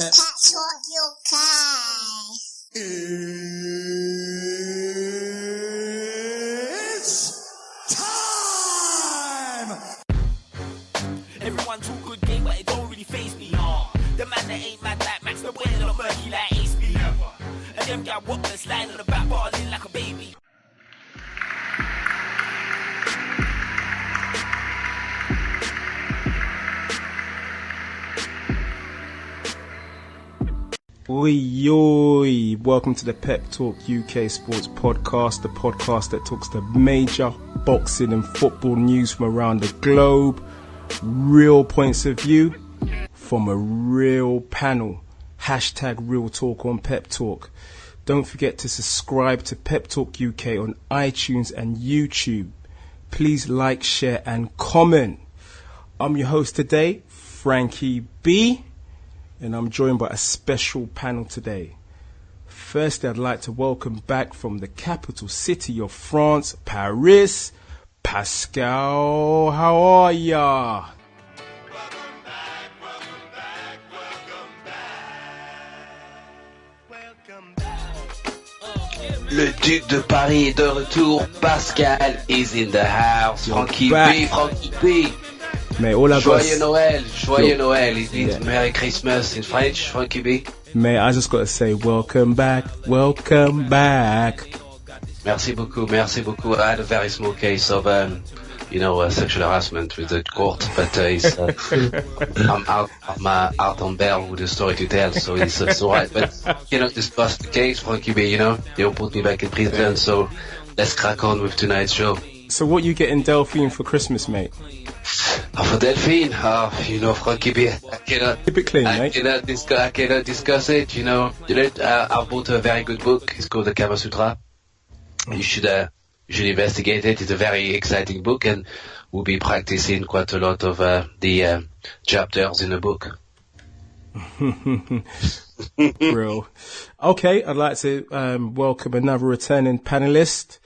Pep Talk UK. It's time! Everyone talk good game, but it don't really faze me. The man that ain't mad like Max, the boy not murky like Ace B. And them gal walk the slide on the back bar, like a baby. Oi, welcome to the Pep Talk UK Sports Podcast, the podcast that talks the major boxing and football news from around the globe, real points of view from a real panel. Hashtag real talk on Pep Talk. Don't forget to subscribe to Pep Talk UK on iTunes and YouTube. Please like, share and comment. I'm your host today, Frankie B, and I'm joined by a special panel today. Firstly, I'd like to welcome back from the capital city of France, Paris, Pascal. How are ya? Le Duc de Paris est de retour. Pascal is in the house. Frankie B, Frankie B. Mate, all I got Joyeux Noël, Joyeux Noël. It means Merry Christmas in French, Frankie B. Mate, I just got to say, welcome back, welcome back. Merci beaucoup, merci beaucoup. I had a very small case of, sexual harassment with the court, but I'm out on bail with a story to tell, so it's alright. But cannot discuss the case, Frankie B. They all put me back in prison, so let's crack on with tonight's show. So what you getting Delphine for Christmas, mate? For Delphine, Frankie B, I Keep it clean, mate. cannot discuss it, I bought a very good book. It's called the Kama Sutra. You should investigate it. It's a very exciting book, and we'll be practicing quite a lot of the chapters in the book. Real. Okay, I'd like to welcome another returning panelist.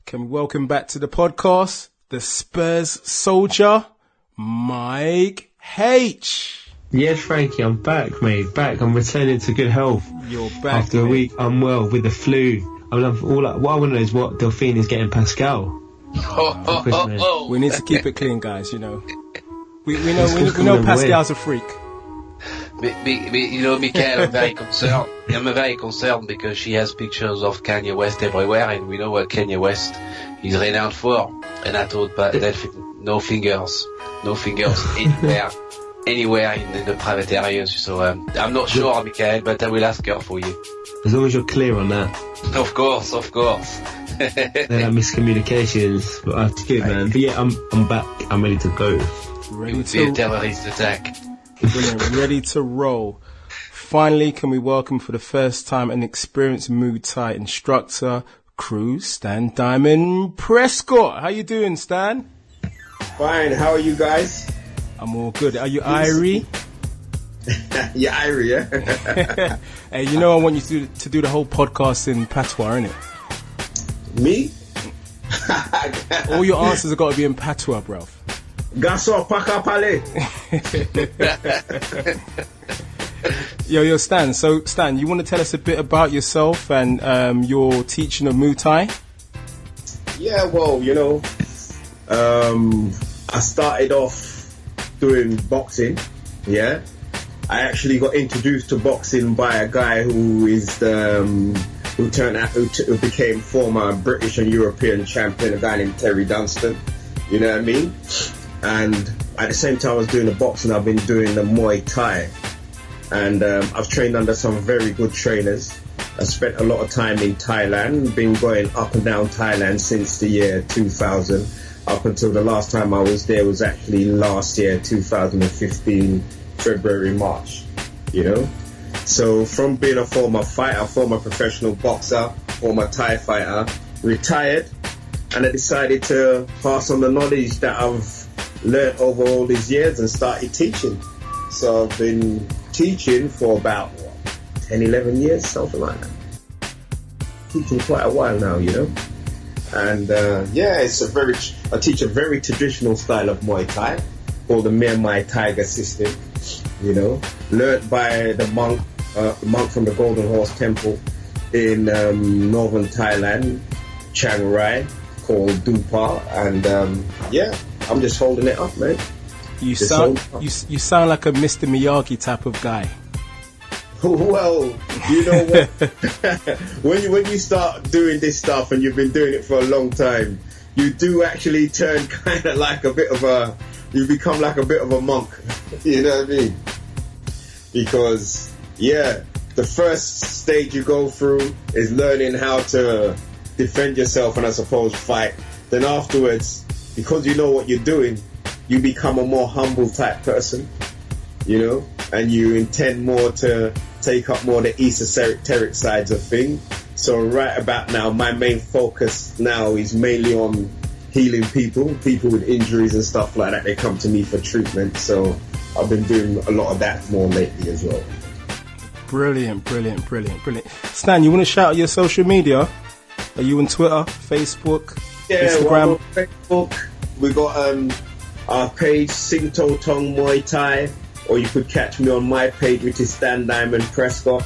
Can we welcome back to the podcast the Spurs soldier, Mike H. Yes, Frankie, I'm back, mate. Back. I'm returning to good health. You're back after a week unwell with the flu. What I want to know is what Delphine is getting Pascal. We need to keep it clean, guys. We know Pascal's a freak. Michael, I'm very concerned. I'm very concerned because she has pictures of Kanye West everywhere, and we know what Kanye West is renowned for. And I thought, but no fingers anywhere in the private areas. So I'm not sure, Michael, but I will ask her for you. As long as you're clear on that. Of course. They're miscommunications, but that's good, man. But yeah, I'm back. I'm ready to go. Ready to terrorist attack. Brilliant. Ready to roll. Finally, can we welcome for the first time an experienced Muay Thai instructor, crew, Stan Diamond Prescott. How you doing, Stan? Fine. How are you guys? I'm all good. Are you Irie? Yeah, Irie, yeah. Hey, I want you to do the whole podcast in patois, innit? Me? All your answers have got to be in patois, bruv. Garçon, pas qu'à parler. Yo, Stan. So, Stan, you want to tell us a bit about yourself and your teaching of Muay Thai? Yeah, well, I started off doing boxing, yeah. I actually got introduced to boxing by a guy who became former British and European champion, a guy named Terry Dunstan. You know what I mean? And at the same time I was doing the boxing, I've been doing the Muay Thai. And I've trained under some very good trainers. I spent a lot of time in Thailand, been going up and down Thailand since the year 2000. Up until the last time I was there was actually last year, 2015, February, March, So from being a former fighter, former professional boxer, former Thai fighter, retired, and I decided to pass on the knowledge that I've learned over all these years and started teaching. So I've been teaching for about 10, 11 years, something like that. Teaching quite a while now, And I teach a very traditional style of Muay Thai called the Myanmar Tiger system. Learned by the monk from the Golden Horse Temple in northern Thailand, Chiang Rai, called Dupa, and I'm just holding it up, man. You sound like a Mr. Miyagi type of guy. Well, you know what? when you start doing this stuff and you've been doing it for a long time, you do actually turn kind of like you become like a bit of a monk. You know what I mean? Because, the first stage you go through is learning how to defend yourself and, I suppose, fight. Then afterwards, because you know what you're doing, you become a more humble type person, and you intend more to take up more the esoteric sides of things. So right about now, my main focus now is mainly on healing people with injuries and stuff like that. They come to me for treatment, so I've been doing a lot of that more lately as well. Brilliant. Stan, you want to shout out your social media? Are you on Twitter, Facebook, Instagram? Well, on Facebook, we got our page, Sing To Tong Muay Thai, or you could catch me on my page, which is Stan Diamond Prescott.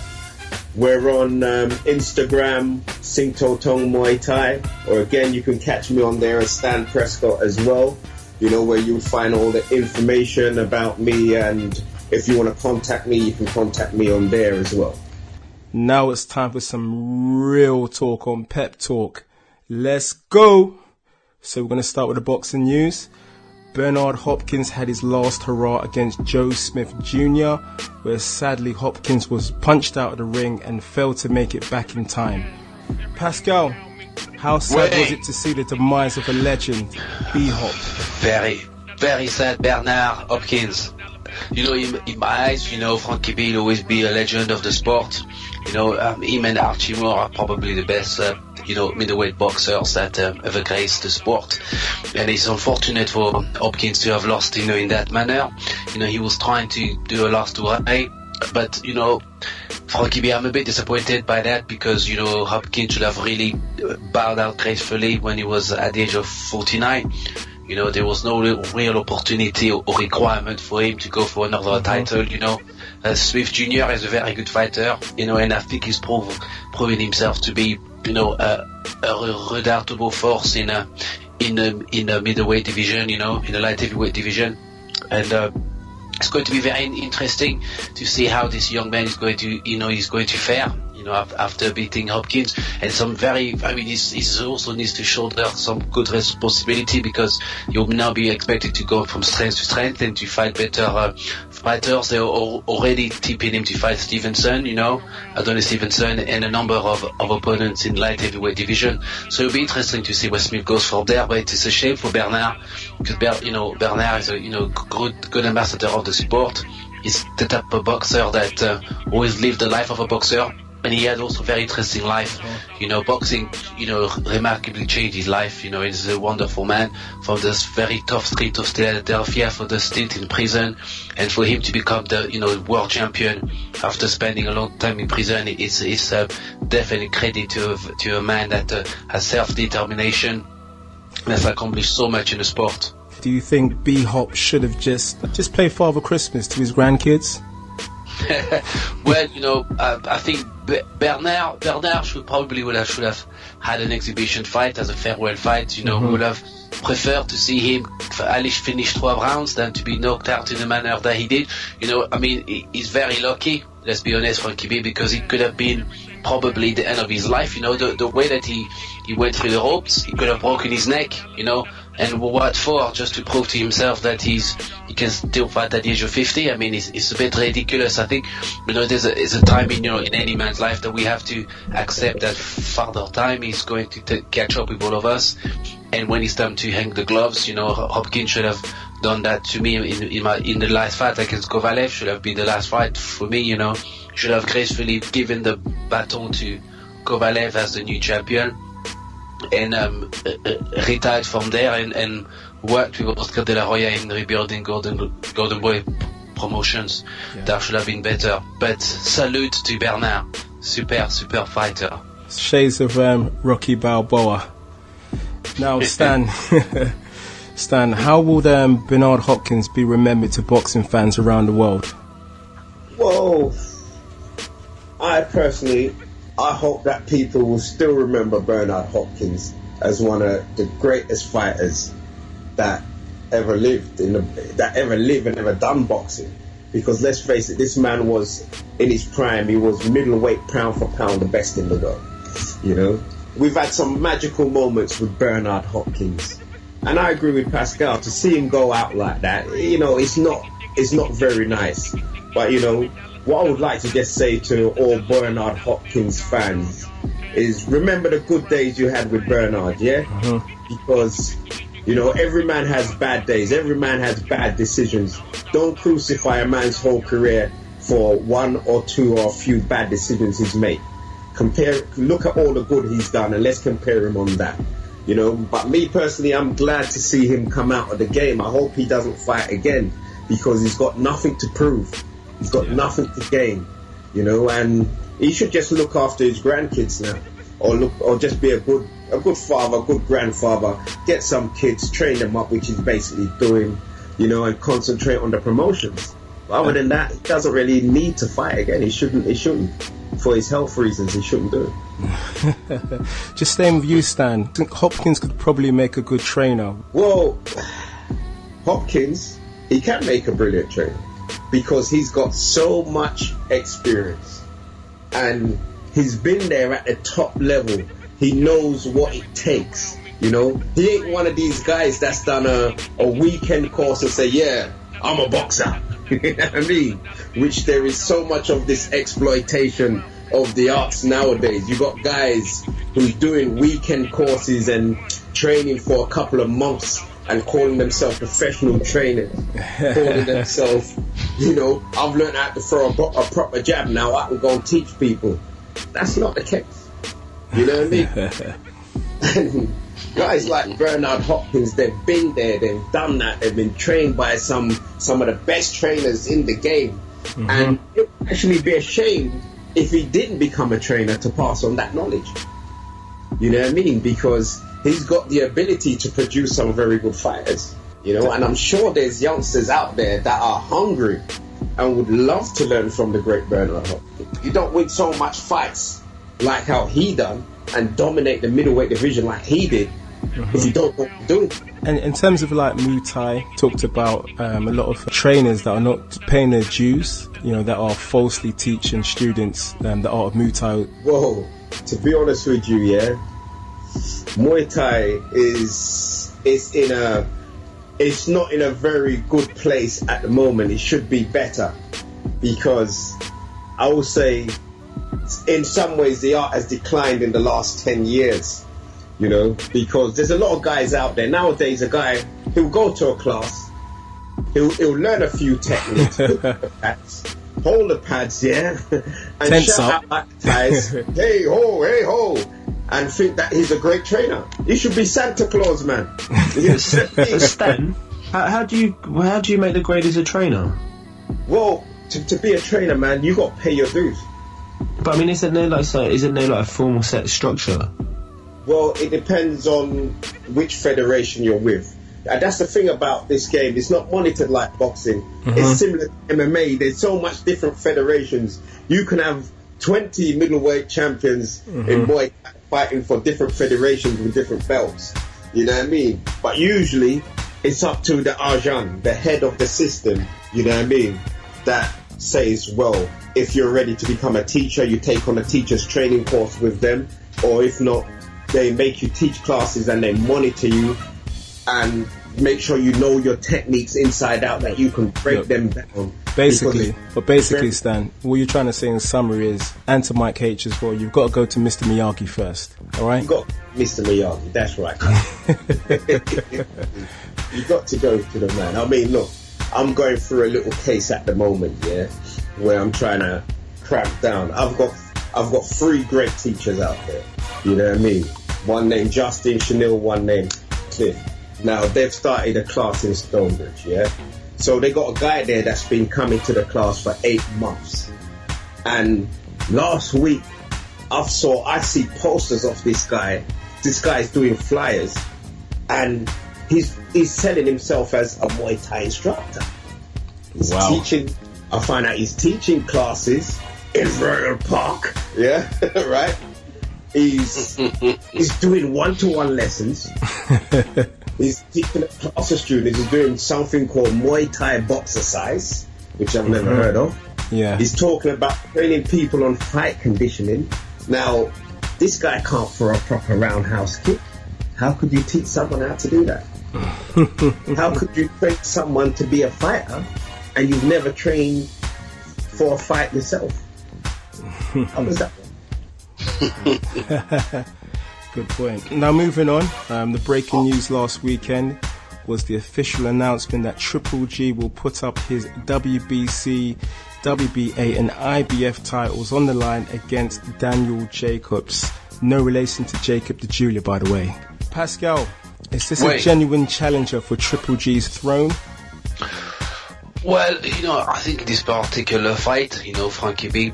We're on Instagram, Sing To Tong Muay Thai, or again, you can catch me on there as Stan Prescott as well, where you'll find all the information about me, and if you want to contact me, you can contact me on there as well. Now it's time for some real talk on Pep Talk. Let's go! So we're going to start with the boxing news. Bernard Hopkins had his last hurrah against Joe Smith Jr., where sadly Hopkins was punched out of the ring and failed to make it back in time. Pascal, how sad was it to see the demise of a legend, B-Hop? Very, very sad, Bernard Hopkins. In my eyes, Frankie B will always be a legend of the sport. Him and Archie Moore are probably the best, middleweight boxers that ever graced the sport. And it's unfortunate for Hopkins to have lost, in that manner. He was trying to do a last hurrah, but, Frankie B, I'm a bit disappointed by that because, Hopkins should have really bowed out gracefully when he was at the age of 49. There was no real opportunity or requirement for him to go for another title, Smith Jr. is a very good fighter, and I think he's proven himself to be, a redoubtable force in the middleweight division, in the light heavyweight division. And it's going to be very interesting to see how this young man is going to fare. After beating Hopkins, and he also needs to shoulder some good responsibility because he'll now be expected to go from strength to strength and to fight better fighters. They're already tipping him to fight Stevenson, Adonis Stevenson, and a number of opponents in light heavyweight division. So it'll be interesting to see where Smith goes from there. But it's a shame for Bernard because Bernard is a good ambassador of the sport. He's the type of boxer that always lived the life of a boxer. And he had also a very interesting life. Boxing, remarkably changed his life. He's a wonderful man from this very tough street of Philadelphia for the stint in prison. And for him to become the, world champion after spending a long time in prison, it's definitely credit to a man that has self-determination and has accomplished so much in the sport. Do you think B-Hop should have just played Father Christmas to his grandkids? Well, I think Bernard should have had an exhibition fight as a farewell fight. We would have preferred to see him at least finish 12 rounds than to be knocked out in the manner that he did. He's very lucky, let's be honest, Frankie B, because it could have been probably the end of his life. The way that he went through the ropes, he could have broken his neck, and what for? Just to prove to himself that he can still fight at the age of 50. It's a bit ridiculous. I think, there's a time in any man's life that we have to accept that further time is going to catch up with all of us. And when it's time to hang the gloves, Hopkins should have done that to me in the last fight against Kovalev. Should have been the last fight for me, Should have gracefully given the baton to Kovalev as the new champion. And retired from there and worked with Oscar De La Hoya in rebuilding Golden Boy promotions. Yeah. That should have been better. But salute to Bernard, super fighter. Shades of Rocky Balboa. Now, Stan, how will Bernard Hopkins be remembered to boxing fans around the world? Well, I hope that people will still remember Bernard Hopkins as one of the greatest fighters that ever lived and ever done boxing. Because let's face it, this man was in his prime. He was middleweight, pound for pound, the best in the world. You know, we've had some magical moments with Bernard Hopkins, and I agree with Pascal, to see him go out like that. You know, it's not very nice. But you know, what I would like to just say to all Bernard Hopkins fans is, remember the good days you had with Bernard, yeah? Because, you know, every man has bad days. Every man has bad decisions. Don't crucify a man's whole career for one or two or a few bad decisions he's made. Look at all the good he's done, and let's compare him on that. You know, but me personally, I'm glad to see him come out of the game. I hope he doesn't fight again, because he's got nothing to prove. He's got nothing to gain, you know, and he should just look after his grandkids now, or just be a good father, a good grandfather. Get some kids, train them up, which he's basically doing, you know, and concentrate on the promotions. But other than that, he doesn't really need to fight again. He shouldn't. For his health reasons, he shouldn't do it. Just staying with you, Stan, I think Hopkins could probably make a good trainer. Well, Hopkins, he can make a brilliant trainer, because he's got so much experience and he's been there at the top level. He knows what it takes, you know. He ain't one of these guys that's done a weekend course and say, yeah, I'm a boxer. You know what I mean? Which there is so much of this exploitation of the arts nowadays. You got guys who's doing weekend courses and training for a couple of months and calling themselves professional trainers, calling themselves, you know, I've learned how to throw a proper jab, now I can go and teach people. That's not the case. You know what I mean? And guys like Bernard Hopkins, they've been there, they've done that, they've been trained by some of the best trainers in the game. And it would actually be a shame if he didn't become a trainer to pass on that knowledge. You know what I mean? Because he's got the ability to produce some very good fighters, you know, and I'm sure there's youngsters out there that are hungry and would love to learn from the great Bernard Hopkins. You don't win so much fights like how he done and dominate the middleweight division like he did if you don't know what to do. And in terms of like Muay Thai, talked about a lot of trainers that are not paying their dues, you know, that are falsely teaching students the art of Muay Thai. Whoa, to be honest with you, yeah, Muay Thai it's not in a very good place at the moment. It should be better, because I will say in some ways the art has declined in the last 10 years, you know, because there's a lot of guys out there nowadays. A guy, he'll go to a class, he'll learn a few techniques, hold the pads, yeah, and tense shout up out like guys, hey ho, and think that he's a great trainer. He should be Santa Claus, man. Stan, how do you make the grade as a trainer? Well, to be a trainer, man, you got to pay your dues. But I mean, isn't there like a formal set structure? Well, it depends on which federation you're with. And that's the thing about this game. It's not monitored like boxing. It's similar to MMA. There's so much different federations. You can have 20 middleweight champions in Muay Thai fighting for different federations with different belts. You know what I mean? But usually it's up to the Arjan, the head of the system, you know what I mean, that says, well, if you're ready to become a teacher, you take on a teacher's training course with them, or if not, they make you teach classes and they monitor you and make sure you know your techniques inside out, that you can break them down. Basically, Stan, what you're trying to say in summary is, and to Mike H as well, you've got to go to Mr. Miyagi first, alright? You got Mr. Miyagi, that's right. You got to go to the man. I mean, look, I'm going through a little case at the moment, yeah, where I'm trying to crack down. I've got 3 great teachers out there, you know what I mean? One named Justin, Chanel, one named Cliff. Now, they've started a class in Stonebridge, yeah? So they got a guy there that's been coming to the class for 8 months. And last week, I see posters of this guy. This guy's doing flyers. And he's selling himself as a Muay Thai instructor. He's I find out he's teaching classes in Royal Park. Yeah, right. He's doing one-to-one lessons. He's teaching a class of students. He's doing something called Muay Thai boxercise, which I've never heard of. Yeah. He's talking about training people on fight conditioning. Now, this guy can't throw a proper roundhouse kick. How could you teach someone how to do that? How could you train someone to be a fighter and you've never trained for a fight yourself? How does that work? Good point. Now moving on, the breaking news last weekend was the official announcement that Triple G will put up his WBC, WBA and IBF titles on the line against Daniel Jacobs. No relation to Jacob the Julia, by the way. Pascal, is this a genuine challenger for Triple G's throne? Well, I think this particular fight, Frankie B,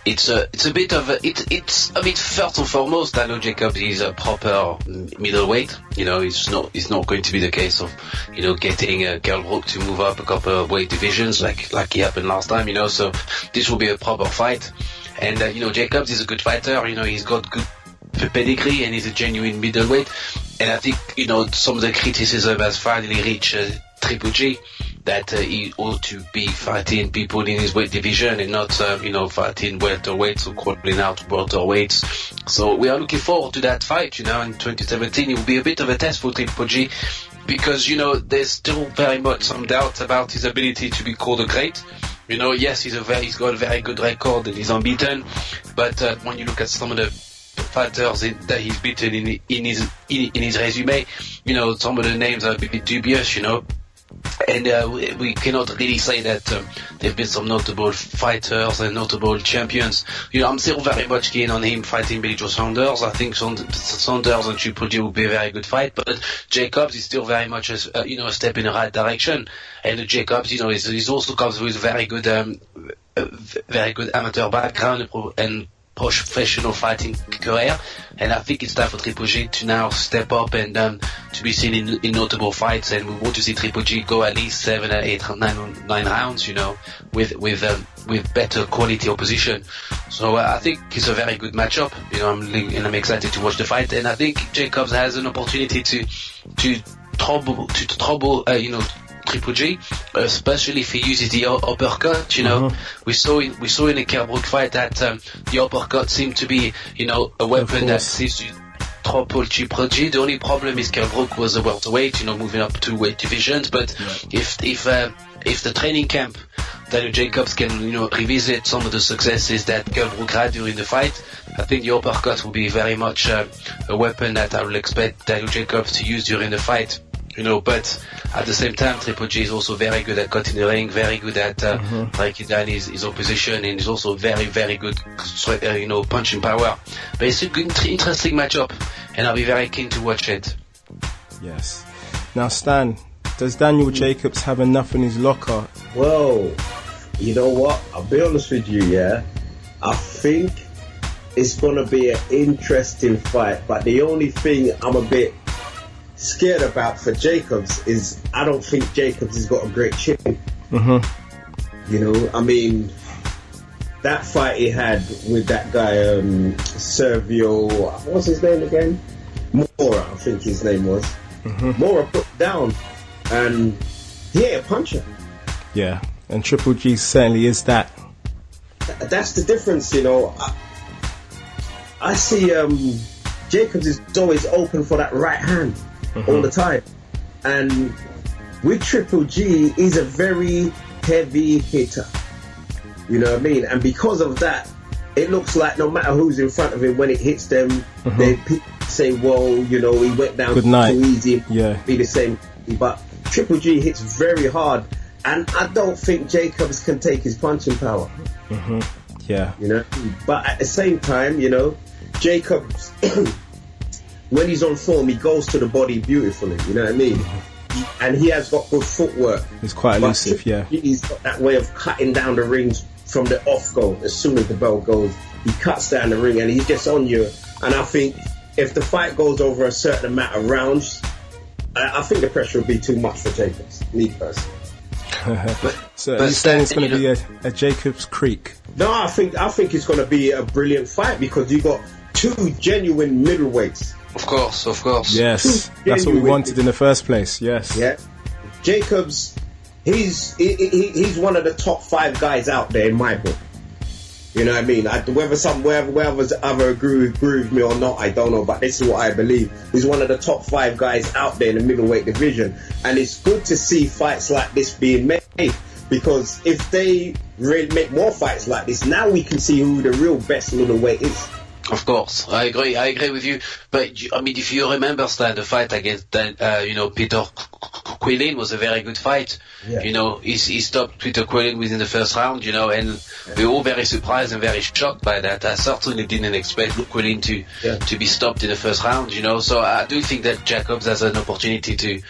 it's a bit of first and foremost, Daniel Jacobs is a proper middleweight. It's not going to be the case of, getting Kell Brook to move up a couple of weight divisions like he happened last time, so this will be a proper fight. And, Jacobs is a good fighter, he's got good pedigree and he's a genuine middleweight. And I think, some of the criticism has finally reached Triple G, that he ought to be fighting people in his weight division and not, fighting welterweights or calling out welterweights. So we are looking forward to that fight, in 2017. It will be a bit of a test for Triple G because, there's still very much some doubt about his ability to be called a great. Yes, he's got a very good record and he's unbeaten, but when you look at some of the fighters that he's beaten in his resume, some of the names are a bit dubious, and we cannot really say that there've been some notable fighters and notable champions. I'm still very much keen on him fighting Billy Joe Saunders. I think Saunders and Triple G will be a very good fight, but Jacobs is still very much a step in the right direction. And Jacobs, he also comes with very good amateur background and professional fighting career, and I think it's time for Triple G to now step up and to be seen in notable fights, and we want to see Triple G go at least 7, 8, 9 rounds, with better quality opposition. So I think it's a very good matchup. I'm excited to watch the fight, and I think Jacobs has an opportunity to trouble Triple G, especially if he uses the uppercut. We saw in the Kell Brook fight that the uppercut seemed to be, a weapon that seems to trouble Triple G. The only problem is Kell Brook was a welterweight, moving up 2 weight divisions. But if the training camp, Daniel Jacobs can, revisit some of the successes that Kell Brook had during the fight, I think the uppercut will be very much a weapon that I will expect Daniel Jacobs to use during the fight. But at the same time, Triple G is also very good at cutting the ring, very good at breaking down his opposition, and he's also very, very good, punching power. But it's a good, interesting matchup, and I'll be very keen to watch it. Yes. Now, Stan, does Daniel Jacobs have enough in his locker? Well, you know what? I'll be honest with you, yeah. I think it's going to be an interesting fight, but the only thing I'm a bit scared about for Jacobs is I don't think Jacobs has got a great chin. That fight he had with that guy Sergio, what's his name again? Mora, I think his name was. Mora put down, and he ain't a puncher. Yeah, and Triple G certainly is that. That's the difference, I see Jacobs is always open for that right hand. All the time, and with Triple G, he's a very heavy hitter. You know what I mean? And because of that, it looks like no matter who's in front of him, when it hits them, they say, "Well, he went down too easy." Yeah, be the same. But Triple G hits very hard, and I don't think Jacobs can take his punching power. Yeah, But at the same time, Jacobs. When he's on form, he goes to the body beautifully, you know what I mean? And he has got good footwork. He's quite elusive, yeah. He's got that way of cutting down the rings from the off go. As soon as the bell goes, he cuts down the ring and he gets on you. And I think if the fight goes over a certain amount of rounds, I think the pressure will be too much for Jacobs, me personally. So are you saying it's going to be a Jacob's Creek? No, I think it's going to be a brilliant fight because you got two genuine middleweights. Of course. Yes, that's what we wanted in the first place. Yes. Yeah. Jacobs, he's one of the top 5 guys out there in my book. You know what I mean? Whether other agree with me or not, I don't know, but this is what I believe. He's one of the top 5 guys out there in the middleweight division, and it's good to see fights like this being made, because if they really make more fights like this, now we can see who the real best middleweight is. Of course, I agree with you. But I mean, if you remember, Stan, the fight against Peter Quillin was a very good fight. Yeah. You know, he stopped Peter Quillin within the first round. You know, and we were all very surprised and very shocked by that. I certainly didn't expect Quillin to be stopped in the first round. You know, so I do think that Jacobs has an opportunity to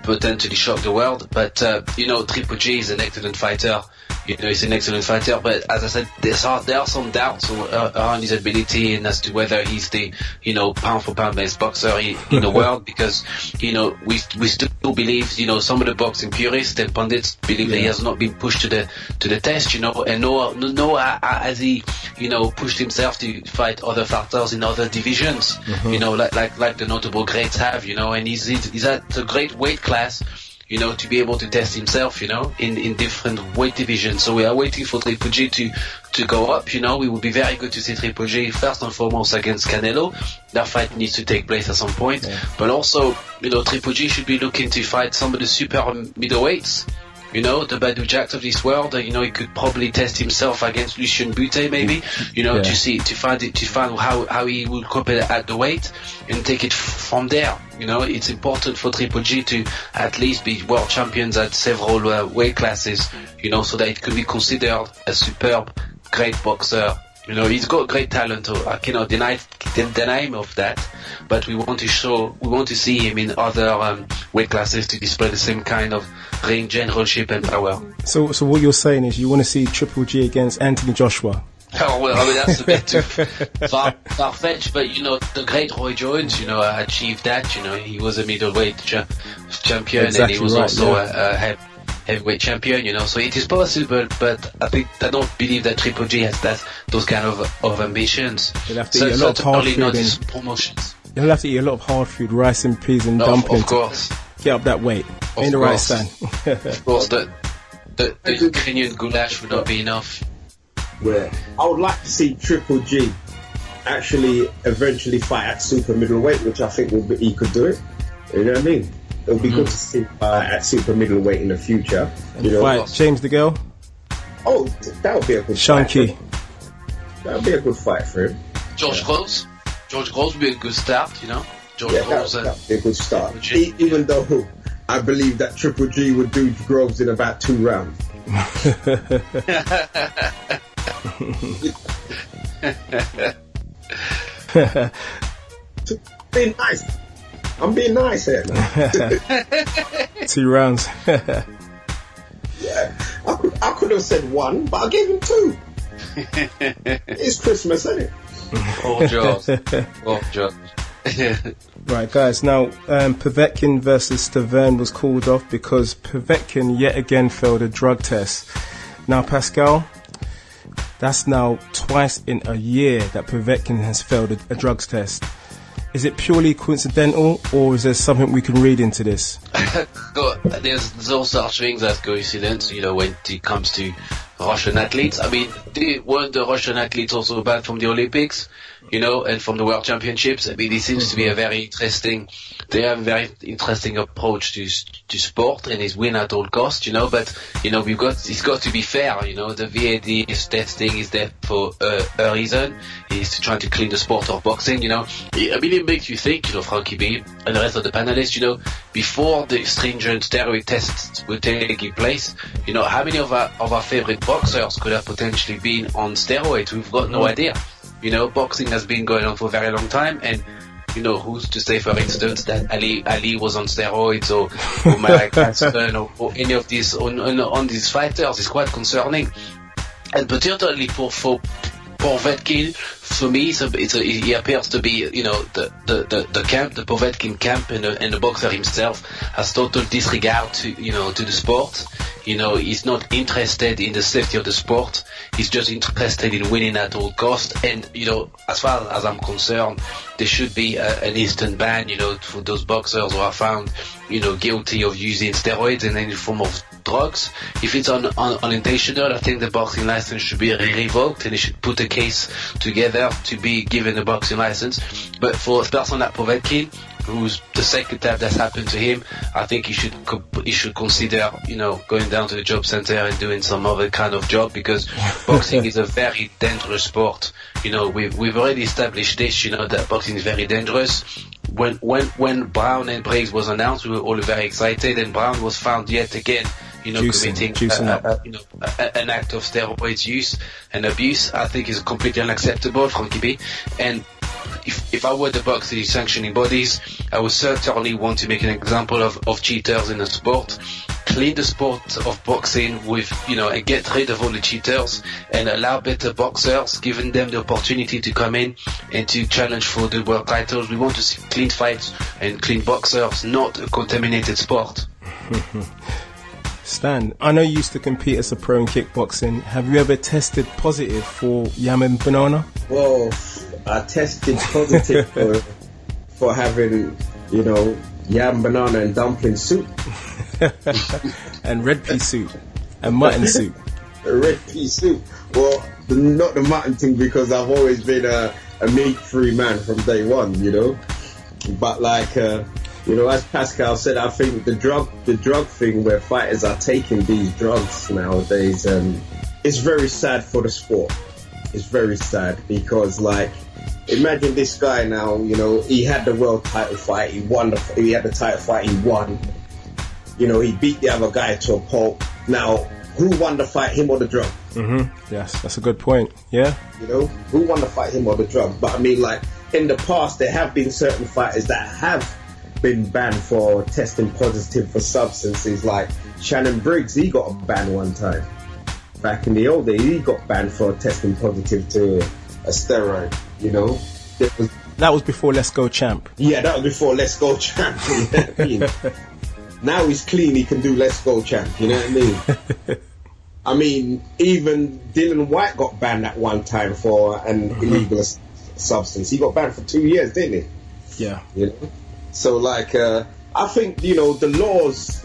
potentially shock the world. But you know, Triple G is an excellent fighter. You know, he's an excellent fighter, but as I said, there are some doubts around his ability and as to whether he's the, you know, pound for pound best boxer in the world, because, you know, we still believe, you know, some of the boxing purists and pundits believe that he has not been pushed to the test, you know, and nor has he, you know, pushed himself to fight other fighters in other divisions, you know, like the notable greats have, you know, and he's at a great weight class, you know, to be able to test himself, you know, in different weight divisions. So we are waiting for Triple G to go up, you know. It would be very good to see Triple G first and foremost against Canelo. That fight needs to take place at some point. Yeah. But also, you know, Triple G should be looking to fight some of the super middleweights. You know, the Badou Jacks of this world. You know, he could probably test himself against Lucien Butte, maybe. You know, to find how he will cope at the weight and take it from there. You know, it's important for Triple G to at least be world champions at several weight classes. You know, so that it could be considered a superb, great boxer. You know, he's got great talent. I cannot deny him of that. But we want to see him in other weight classes to display the same kind of ring generalship and power. So what you're saying is you want to see Triple G against Anthony Joshua? Oh, well, I mean, that's a bit too far-fetched, but, you know, the great Roy Jones, you know, achieved that. You know, he was a middleweight champion, and he was also a heavyweight champion, you know, so it is possible, but I don't believe that Triple G has those kind of ambitions. You'll have to eat a lot of hard food promotions. You'll have to eat a lot of hard food, rice and peas and dumplings. Of course. Get up that weight. In the right stand. Of course, the Ukrainian goulash would not be enough. Well, I would like to see Triple G actually eventually fight at super middleweight, which I think he could do it. You know what I mean? It would be good to see at super middleweight in the future. And fight James DeGale? Oh, that would be a good Shanky. fight. That would be a good fight for him. George Groves would be a good start, you know. That would be a good start. Even though I believe that Triple G would do Groves in about 2 rounds. Being nice. I'm being nice here, man. 2 rounds. Yeah, I could have said 1, but I gave him 2. It's Christmas, isn't it? Oh, George. Right, guys, now Povetkin versus Stavern was called off because Povetkin yet again failed a drug test. Now, Pascal, that's now twice in a year that Povetkin has failed a drugs test. Is it purely coincidental, or is there something we can read into this? There's no such things as coincidence, you know, when it comes to Russian athletes. I mean, weren't the Russian athletes also banned from the Olympics, you know, and from the World Championships? I mean, it seems to be they have a very interesting approach to sport, and it's win at all costs, you know, but, you know, it's got to be fair, you know, the VAD testing is there for a reason. It's trying to clean the sport of boxing, you know. I mean, it makes you think, you know, Frankie B and the rest of the panelists, you know, before the stringent steroid tests were taking place, you know, how many of our favorite boxers could have potentially been on steroids? We've got no idea. You know, boxing has been going on for a very long time, and, you know, who's to say, for instance, that Ali was on steroids or Mike Tyson or any of these on these fighters is quite concerning, and particularly for Povetkin. For me, he appears to be, you know, the Povetkin camp, and the boxer himself has total disregard to the sport. You know, he's not interested in the safety of the sport. He's just interested in winning at all cost. And, you know, as far as I'm concerned, there should be an instant ban, you know, for those boxers who are found, you know, guilty of using steroids and any form of drugs. If it's unintentional, I think the boxing license should be revoked, and they should put a case together to be given a boxing license. But for a person like Povetkin, who's the second time that's happened to him, I think he should consider, you know, going down to the job center and doing some other kind of job, because boxing is a very dangerous sport. You know, we've already established this, you know, that boxing is very dangerous. When Brown and Briggs was announced, we were all very excited, and Brown was found yet again, you know, committing an act of steroids use and abuse. I think is completely unacceptable, Frankie B. And if I were the boxing sanctioning bodies, I would certainly want to make an example of cheaters in the sport. Clean the sport of boxing with, you know, and get rid of all the cheaters and allow better boxers, giving them the opportunity to come in and to challenge for the world titles. We want to see clean fights and clean boxers, not a contaminated sport. Stan, I know you used to compete as a pro in kickboxing. Have you ever tested positive for yam and banana? Well, I tested positive for having, you know, yam, banana and dumpling soup. And red pea soup. And mutton soup. Red pea soup. Well, not the mutton thing, because I've always been a meat-free man from day one, you know. But like, you know, as Pascal said, I think the drug thing where fighters are taking these drugs nowadays, it's very sad for the sport. It's very sad because, like, imagine this guy now, you know, he had the world title fight, he had the title fight, he won. You know, he beat the other guy to a pulp. Now, who won the fight, him or the drug? Yes, that's a good point. Yeah. You know, who won the fight, him or the drug? But I mean, like, in the past, there have been certain fighters that have been banned for testing positive for substances. Like Shannon Briggs, he got a ban one time. Back in the old days, he got banned for testing positive to a steroid, you know. That was before Let's Go Champ. Yeah, that was before Let's Go Champ. You know what I mean? Now he's clean, he can do Let's Go Champ, you know what I mean? I mean, even Dylan White got banned at one time for an illegal substance. He got banned for 2 years, didn't he? Yeah. You know? So, like, I think, you know, the laws,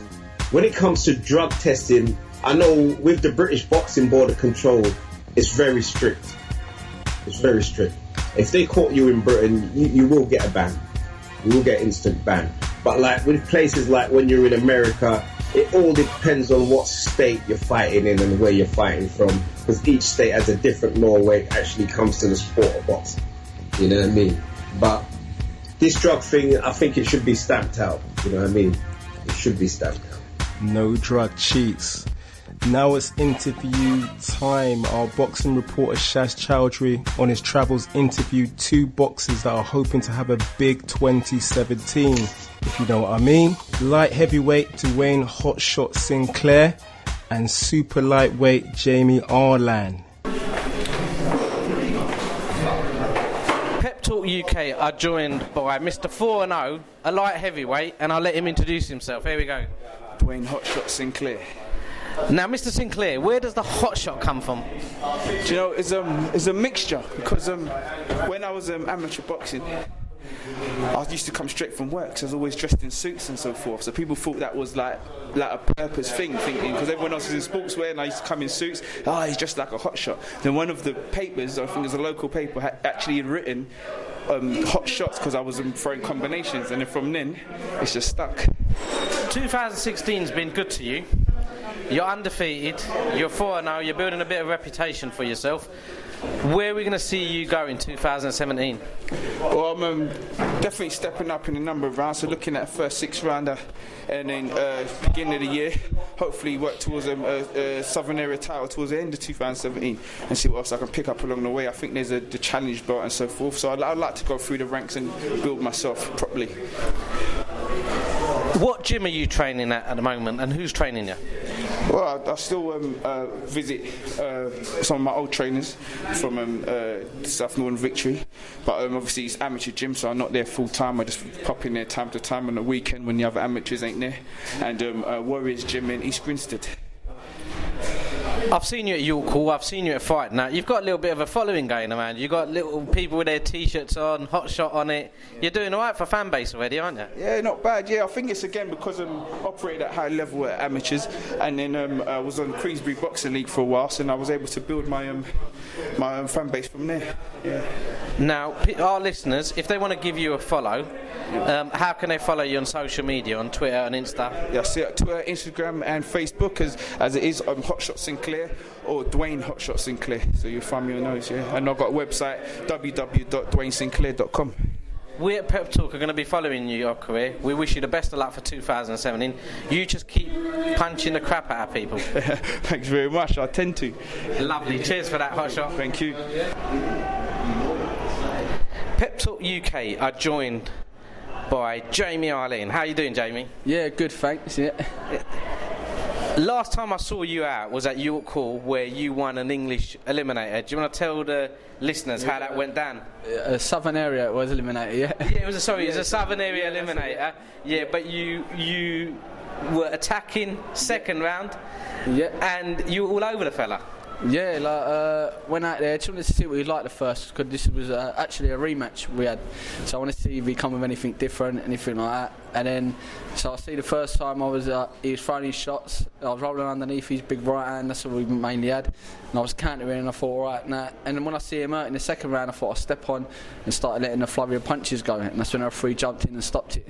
when it comes to drug testing, I know with the British Boxing Board of Control, it's very strict. It's very strict. If they caught you in Britain, you will get a ban. You will get instant ban. But like with places like when you're in America, it all depends on what state you're fighting in and where you're fighting from, because each state has a different law when it actually comes to the sport of boxing. You know what I mean? But this drug thing, I think it should be stamped out. You know what I mean? It should be stamped out. No drug cheats. Now it's interview time. Our boxing reporter Shaz Chowdhury on his travels interviewed two boxers that are hoping to have a big 2017, if you know what I mean. Light heavyweight Duane Hotshot Sinclair and super lightweight Jamie Arlain. Pep Talk UK are joined by Mr. 4-0, a light heavyweight, and I'll let him introduce himself. Here we go. Duane Hotshot Sinclair. Now, Mr. Sinclair, where does the hot shot come from? Do you know, it's a mixture, because when I was amateur boxing, I used to come straight from work, so I was always dressed in suits and so forth. So people thought that was like a purpose thing, thinking, because everyone else is in sportswear and I used to come in suits. He's dressed like a hot shot. Then one of the papers, I think it was a local paper, had actually written hot shots because I was throwing combinations, and then from then it's just stuck. 2016's been good to you. You're undefeated, you're 4-0, you're building a bit of reputation for yourself. Where are we going to see you go in 2017? Well, I'm definitely stepping up in a number of rounds, so looking at a first 6-rounder, and then beginning of the year, hopefully work towards a Southern Area title towards the end of 2017 and see what else I can pick up along the way. I think there's the challenge belt and so forth, so I'd like to go through the ranks and build myself properly. What gym are you training at the moment, and who's training you? Well, I still visit some of my old trainers from South Northern Victory, but obviously it's amateur gym, so I'm not there full time. I just pop in there time to time on the weekend when the other amateurs ain't there. And Warriors Gym in East Grinstead. I've seen you at York Hall, I've seen you at Fight. Now, you've got a little bit of a following going around. You've got little people with their T-shirts on, Hotshot on it. You're doing all right for fan base already, aren't you? Yeah, not bad. Yeah, I think it's again because I'm operated at high level at amateurs, and then I was on Queensbury Boxing League for a while, so I was able to build my fan base from there. Yeah. Now, our listeners, if they want to give you a follow, how can they follow you on social media, on Twitter and Insta? Yeah, see Twitter, Instagram and Facebook as it is Hotshot Sinclair or Duane Hotshot Sinclair. So you'll find me on those, yeah. And I've got a website, www.duanesinclair.com. We at Pep Talk are going to be following your career. We wish you the best of luck for 2017. You just keep punching the crap out of people. Thanks very much, I tend to. Lovely, cheers for that, Hotshot. Thank you. Pep Talk UK are joined by Jamie Arlain. How are you doing, Jamie? Yeah, good, thanks. Yeah. Last time I saw you out was at York Hall, where you won an English eliminator. Do you want to tell the listeners how that went down? Southern area was eliminated, yeah. Yeah, it was a Southern area eliminator. Yeah, but you were attacking second round. Yeah. And you were all over the fella. Yeah, went out there, just wanted to see what he'd like the first, because this was actually a rematch we had. So I wanted to see if he'd come with anything different, anything like that. And then, so I see the first time he was throwing his shots, I was rolling underneath his big right hand, that's what we mainly had. And I was countering and I thought, alright, nah. And then when I see him out in the second round, I thought I'd step on and started letting the flurry of punches go. And that's when the referee jumped in and stopped it.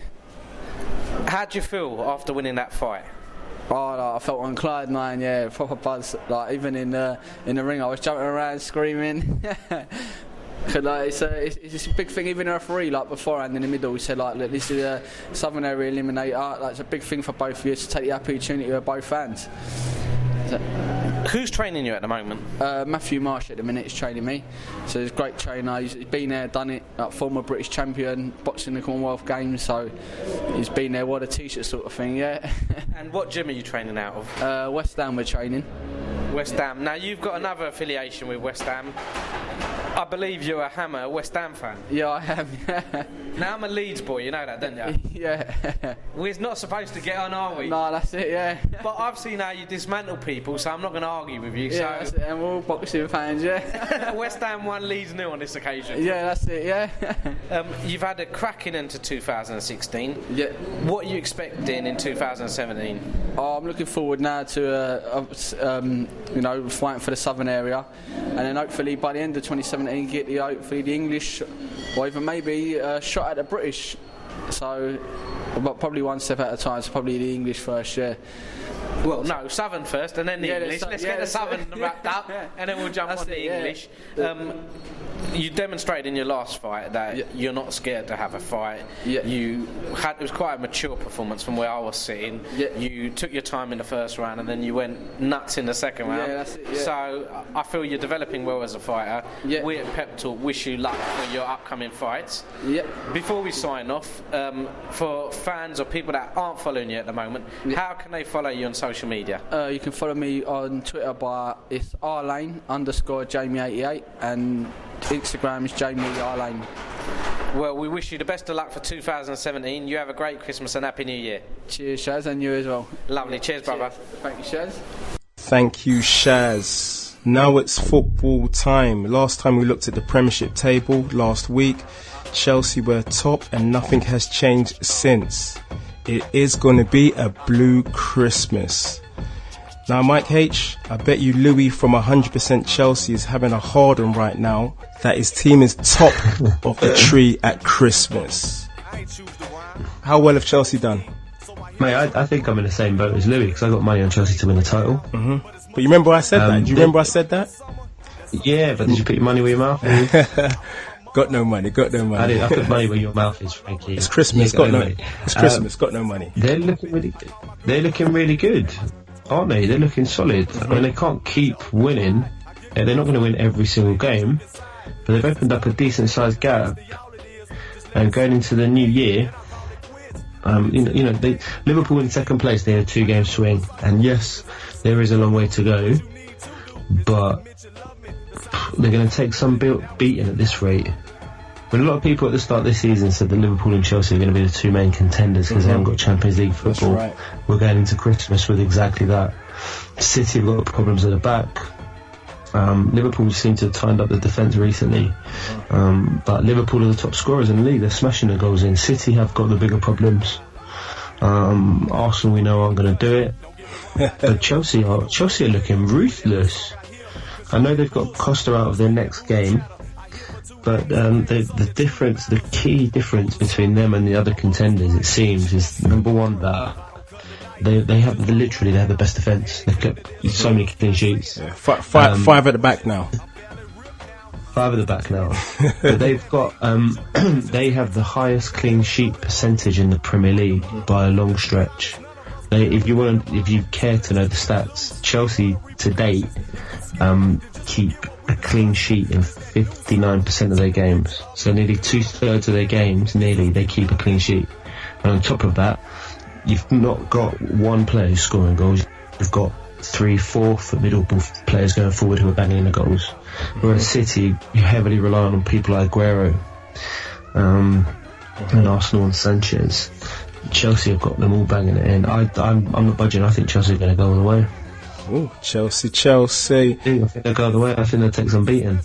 How did you feel after winning that fight? Oh, I felt on cloud nine, yeah, proper buzz. Like even in the ring, I was jumping around screaming. It's a big thing. Even the referee, like beforehand in the middle, he said like, look, this is a Southern area eliminator. Like, it's a big thing for both of you to take the opportunity of both fans. Who's training you at the moment? Matthew Marsh at the minute is training me. So he's a great trainer. He's been there, done it. Former British champion, boxing the Commonwealth Games. So he's been there, wore the T-shirt sort of thing, yeah. And what gym are you training out of? West Ham we're training. West Ham. Now you've got another affiliation with West Ham. I believe you're a Hammer West Ham fan. Yeah, I am, yeah. Now I'm a Leeds boy, you know that, don't you? Yeah. We're not supposed to get on, are we? No, that's it, yeah. But I've seen how you dismantle people, so I'm not going to argue with you. Yeah, so that's it, and we're all boxing fans, yeah. West Ham won, Leeds nil on this occasion. Yeah, that's it, yeah. You've had a cracking into 2016. Yeah. What are you expecting in 2017? Oh, I'm looking forward now to, fighting for the Southern area, and then hopefully by the end of 2017 get hopefully the English, or even maybe a shot at the British. So, but probably one step at a time. So probably the English first, yeah. Well, no, Southern first, and then the English. Let's get the Southern wrapped up, and then we'll jump on the English. You demonstrated in your last fight that you're not scared to have a fight. Yeah. It was quite a mature performance from where I was sitting. Yeah. You took your time in the first round, and then you went nuts in the second round. Yeah, that's it, yeah. So I feel you're developing well as a fighter. Yeah. We at Pep Talk wish you luck for your upcoming fights. Yeah. Before we sign off, for fans or people that aren't following you at the moment, how can they follow you on social media? You can follow me on Twitter it's Arlain _Jamie88, and Instagram is Jamie Arlain. Well, we wish you the best of luck for 2017. You have a great Christmas and Happy New Year. Cheers, Shaz, and you as well. Lovely. Cheers, brother. Thank you, Shaz. Thank you, Shaz. Now it's football time. Last time we looked at the Premiership table last week, Chelsea were top and nothing has changed since. It is going to be a blue Christmas. Now, Mike H, I bet you Louis from 100% Chelsea is having a hard on right now that his team is top of the tree at Christmas. How well have Chelsea done? Mate, I think I'm in the same boat as Louis, because I got money on Chelsea to win the title. Mm-hmm. But you remember I said that? Do you remember I said that? Yeah, but did you put your money where your mouth is? Got no money. I put money where your mouth is, Frankie. It's Christmas, got no money. They're looking really good, aren't they? They're looking solid. I mean, they can't keep winning. They're not going to win every single game, but they've opened up a decent sized gap. And going into the new year, Liverpool in second place, they had a 2-game swing, and yes, there is a long way to go, but they're going to take some beating at this rate. But a lot of people at the start of this season said that Liverpool and Chelsea are going to be the two main contenders because they haven't got Champions League football. Right. We're going into Christmas with exactly that. City have got problems at the back. Liverpool seem to have tightened up the defence recently, but Liverpool are the top scorers in the league. They're smashing the goals in. City have got the bigger problems. Arsenal, we know, aren't going to do it. But Chelsea are looking ruthless. I know they've got Costa out of their next game, but the key difference between them and the other contenders, it seems, is number one, that they have the best defence. They've kept so many clean sheets. Yeah, five at the back now. 5 at the back now. But they've got they have the highest clean sheet percentage in the Premier League by a long stretch. If you care to know the stats, Chelsea to date keep a clean sheet in 59% of their games. So nearly 2/3 of their games, they keep a clean sheet. And on top of that, you've not got one player who's scoring goals. You've got 3-4 for middle players going forward who are banging in the goals. Whereas City, you heavily rely on people like Aguero and Arsenal and Sanchez. Chelsea have got them all banging it in. I'm not budging. I think Chelsea are going to go all the way. Oh, Chelsea. I think they'll go all the way. I think they'll take some beating.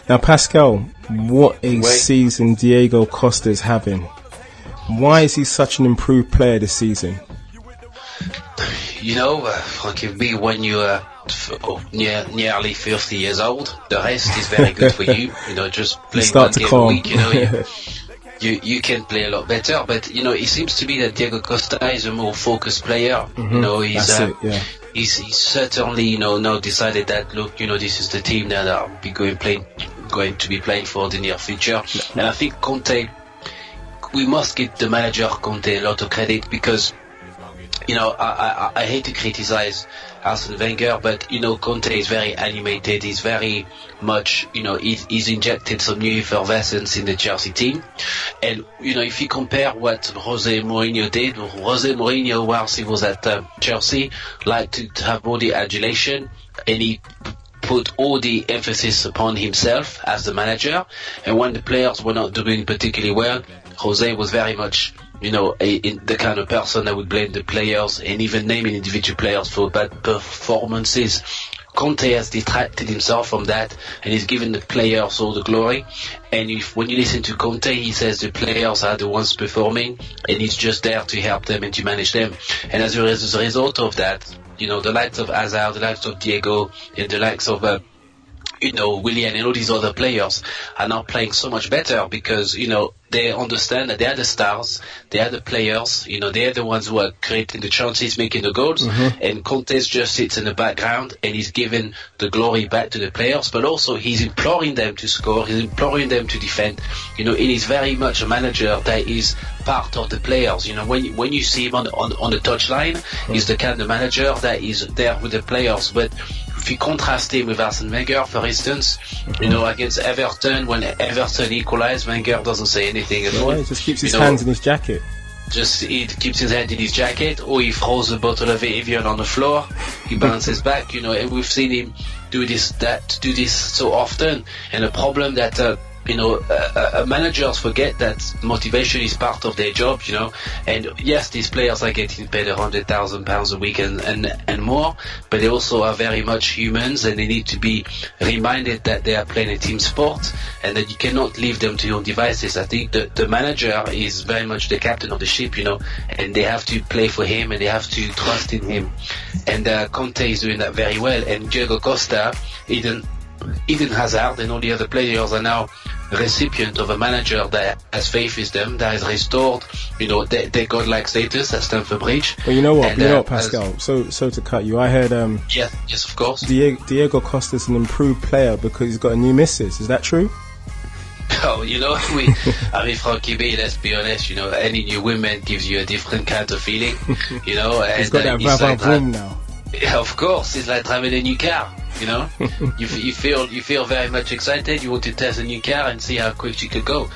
Now, Pascal, what a season Diego Costa is having. Why is he such an improved player this season? You know, forgive me, when you are nearly 50 years old, the rest is very good for you. You know, just playing one game a week, you know, you can play a lot better. But, you know, it seems to me that Diego Costa is a more focused player. You know, he's certainly, you know, now decided that, look, you know, this is the team that I'll be going to be playing for the near future. And I think Conte, we must give the manager Conte a lot of credit, because, you know, I hate to criticize Arsene Wenger, but, you know, Conte is very animated. He's very much, you know, he's injected some new effervescence in the Chelsea team. And, you know, if you compare what Jose Mourinho did, Jose Mourinho, whilst he was at Chelsea, liked to have all the adulation, and he put all the emphasis upon himself as the manager. And when the players were not doing particularly well, Jose was very much, you know, the kind of person that would blame the players and even naming individual players for bad performances. Conte has detracted himself from that, and he's given the players all the glory. And when you listen to Conte, he says the players are the ones performing, and he's just there to help them and to manage them. And as a result of that, you know, the likes of Hazard, the likes of Diego, and the likes of you know, Willian and all these other players are now playing so much better, because, you know, they understand that they are the stars, they are the players, you know, they are the ones who are creating the chances, making the goals, and Conte just sits in the background and he's giving the glory back to the players, but also he's imploring them to score, he's imploring them to defend, you know, and he's very much a manager that is part of the players. You know, when you see him on the touchline, he's the kind of manager that is there with the players. But if you contrast him with Arsene Wenger, for instance, you know, against Everton, when Everton equalized, Wenger doesn't say anything at all. He just keeps his hands in his jacket. He keeps his hand in his jacket, or he throws a bottle of Evian on the floor. He bounces back, you know, and we've seen him do this so often. And the problem that you know, managers forget that motivation is part of their job, you know. And yes, these players are getting paid £100,000 a week and more, but they also are very much humans, and they need to be reminded that they are playing a team sport and that you cannot leave them to your own devices. I think the manager is very much the captain of the ship, you know, and they have to play for him and they have to trust in him. And Conte is doing that very well. And Diego Costa, Eden Hazard and all the other players are now recipient of a manager that has faith in them, that has restored, you know, their godlike status at Stamford Bridge. Well, you know what, Pascal, so to cut you, I heard yes, of course, Diego Costa's an improved player because he's got a new missus. Is that true? Oh, you know, I mean, Frankie B, let's be honest, you know, any new woman gives you a different kind of feeling, you know. And he's got that vroom now. Yeah, of course, it's like driving a new car. You know, you feel very much excited. You want to test a new car and see how quick you could go.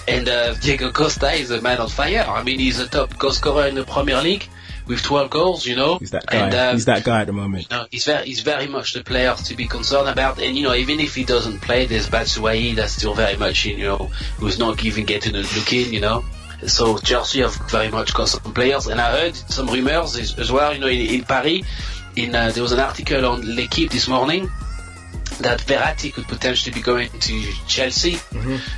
And Diego Costa is a man on fire. I mean, he's a top goal scorer in the Premier League with 12 goals. You know, he's that guy. And, he's that guy at the moment. You know, he's very much the player to be concerned about. And you know, even if he doesn't play, there's Batshuayi that's still very much, you know, who's not even getting a look in. You know. So Chelsea have very much got some players, and I heard some rumors as well, you know, in Paris, there was an article on L'Equipe this morning that Verratti could potentially be going to Chelsea.